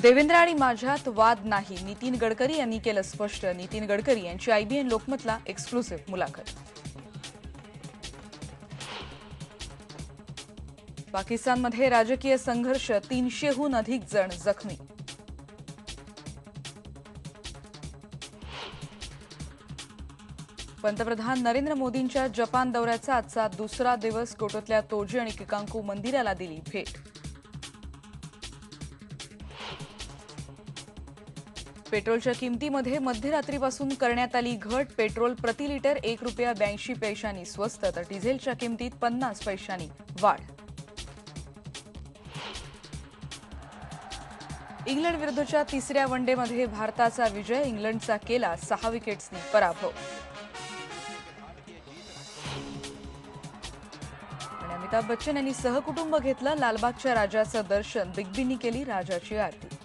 देवेंद्र आणि माझ्यात वाद नाही, नितीन गडकरी यांनी केलं स्पष्ट। नितीन गडकरी यांची IBN लोकमतला एक्सक्लुसिव्ह मुलाखत। पाकिस्तानमध्ये राजकीय संघर्ष, 300हून अधिक जण जखमी। पंतप्रधान नरेंद्र मोदींच्या जपान दौऱ्याचा आजचा दुसरा दिवस। क्योटोतल्या तोजी आणि किकांकू मंदिराला दिली भेट। पेट्रोलच्या किमतीमध्ये मध्यरात्रीपासून करण्यात आली घट। पेट्रोल प्रति लिटर ₹1.82 स्वस्त, तर डिझेलच्या किमतीत 50 पैशांनी वाढ। इंग्लंड विरुद्धच्या तिसऱ्या वनडेमध्ये भारताचा विजय। इंग्लंडचा केला 6 विकेट्सनी पराभव। आणि अमिताभ बच्चन यांनी सहकुटुंब घेतलं लालबागच्या राजाचं दर्शन। बिग बींनी केली राजाची आरती।